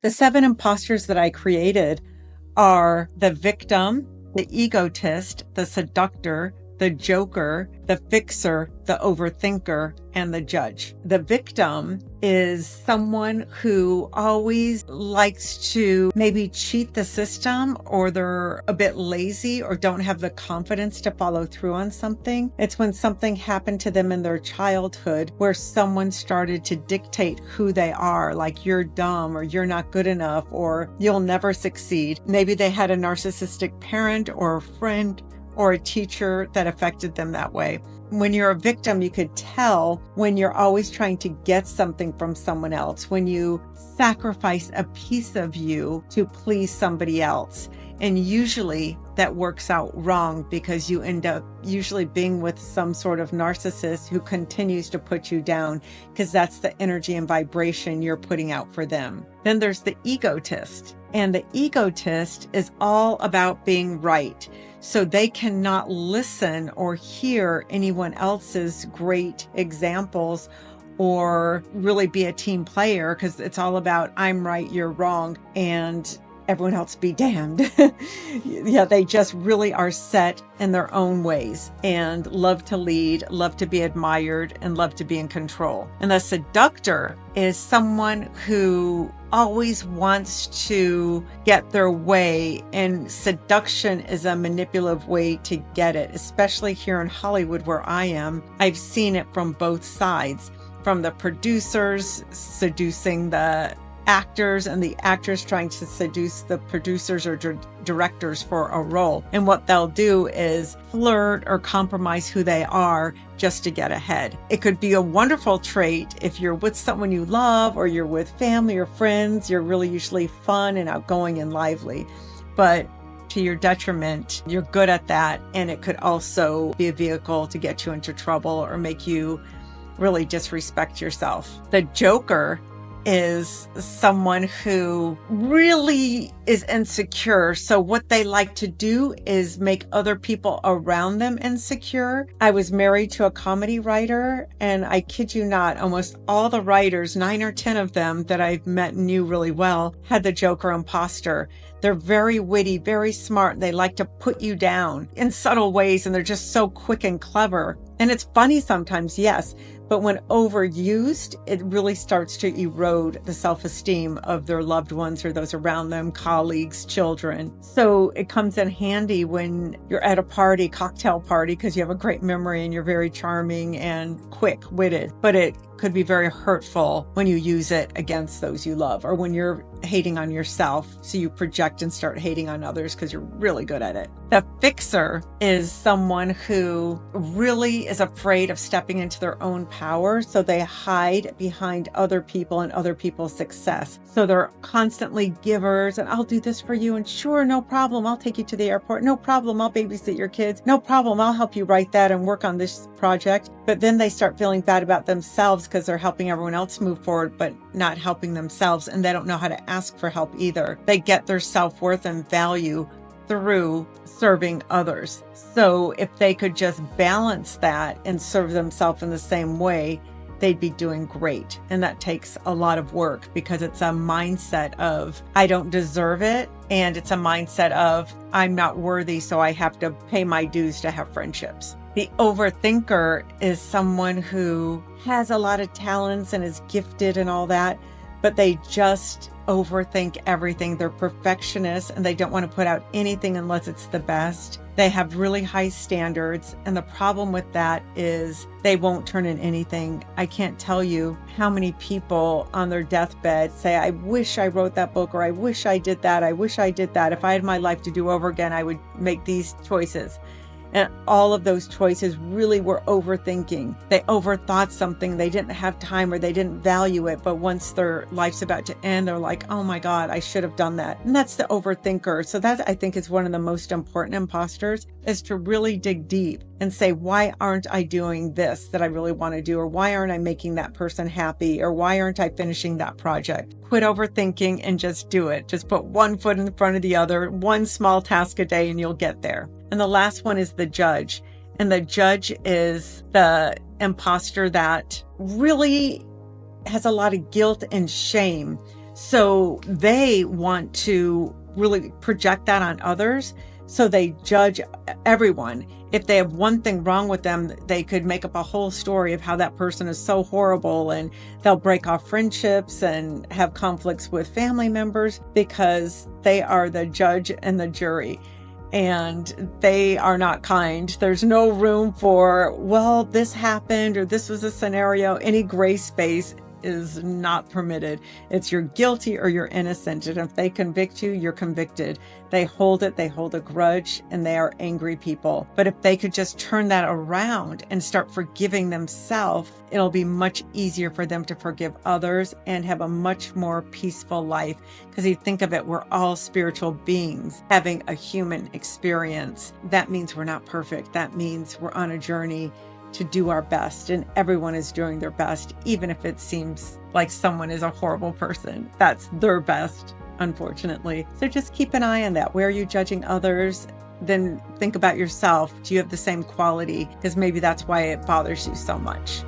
The 7 imposters that I created are the victim, the egotist, the seductor, the joker, the fixer, the overthinker, and the judge. The victim is someone who always likes to maybe cheat the system, or they're a bit lazy or don't have the confidence to follow through on something. It's when something happened to them in their childhood where someone started to dictate who they are, like you're dumb or you're not good enough or you'll never succeed. Maybe they had a narcissistic parent or a friend or a teacher that affected them that way. When you're a victim, you could tell when you're always trying to get something from someone else, when you sacrifice a piece of you to please somebody else. And usually that works out wrong because you end up usually being with some sort of narcissist who continues to put you down because that's the energy and vibration you're putting out for them. Then there's the egotist. And the egotist is all about being right. So they cannot listen or hear anyone else's great examples or really be a team player because it's all about I'm right, you're wrong, and everyone else be damned. Yeah, they just really are set in their own ways and love to lead, love to be admired, and love to be in control. And the seductor is someone who always wants to get their way, and seduction is a manipulative way to get it, especially here in Hollywood where I am. I've seen it from both sides, from the producers seducing the actors and the actors trying to seduce the producers or directors for a role. And what they'll do is flirt or compromise who they are just to get ahead. It could be a wonderful trait if you're with someone you love or you're with family or friends. You're really usually fun and outgoing and lively. But to your detriment, you're good at that. And it could also be a vehicle to get you into trouble or make you really disrespect yourself. The joker is someone who really is insecure. So what they like to do is make other people around them insecure. I was married to a comedy writer, and I kid you not, almost all the writers, 9 or 10 of them that I've met and knew really well, had the joker imposter. They're very witty, very smart. They like to put you down in subtle ways, and they're just so quick and clever. And it's funny sometimes, yes, but when overused, it really starts to erode the self-esteem of their loved ones or those around them, colleagues, children. So it comes in handy when you're at a party, cocktail party, because you have a great memory and you're very charming and quick-witted. But it could be very hurtful when you use it against those you love, or when you're hating on yourself. So you project and start hating on others because you're really good at it. The fixer is someone who really is afraid of stepping into their own power. So they hide behind other people and other people's success. So they're constantly givers, and I'll do this for you. And sure, no problem. I'll take you to the airport. No problem. I'll babysit your kids. No problem. I'll help you write that and work on this project. But then they start feeling bad about themselves because they're helping everyone else move forward, but not helping themselves. And they don't know how to ask for help either. They get their self-worth and value through serving others. So if they could just balance that and serve themselves in the same way, they'd be doing great. And that takes a lot of work because it's a mindset of, I don't deserve it. And it's a mindset of, I'm not worthy, so I have to pay my dues to have friendships. The overthinker is someone who has a lot of talents and is gifted and all that, but they just overthink everything. They're perfectionists and they don't want to put out anything unless it's the best. They have really high standards. And the problem with that is they won't turn in anything. I can't tell you how many people on their deathbed say, I wish I wrote that book, or I wish I did that. I wish I did that. If I had my life to do over again, I would make these choices. And all of those choices really were overthinking. They overthought something. They didn't have time or they didn't value it. But once their life's about to end, they're like, oh my God, I should have done that. And that's the overthinker. So that, I think, is one of the most important imposters, is to really dig deep and say, why aren't I doing this that I really want to do? Or why aren't I making that person happy? Or why aren't I finishing that project? Quit overthinking and just do it. Just put one foot in front of the other, one small task a day, and you'll get there. And the last one is the judge. And the judge is the imposter that really has a lot of guilt and shame. So they want to really project that on others. So they judge everyone. If they have one thing wrong with them, they could make up a whole story of how that person is so horrible, and they'll break off friendships and have conflicts with family members because they are the judge and the jury. And they are not kind. There's no room for, well, this happened or this was a scenario. Any gray space is not permitted. It's you're guilty or you're innocent. And if they convict you, you're convicted. They hold it, they hold a grudge, and they are angry people. But if they could just turn that around and start forgiving themselves, it'll be much easier for them to forgive others and have a much more peaceful life. Because you think of it, we're all spiritual beings having a human experience. That means we're not perfect. That means we're on a journey to do our best, and everyone is doing their best, even if it seems like someone is a horrible person. That's their best, unfortunately. So just keep an eye on that. Where are you judging others? Then think about yourself. Do you have the same quality? Because maybe that's why it bothers you so much.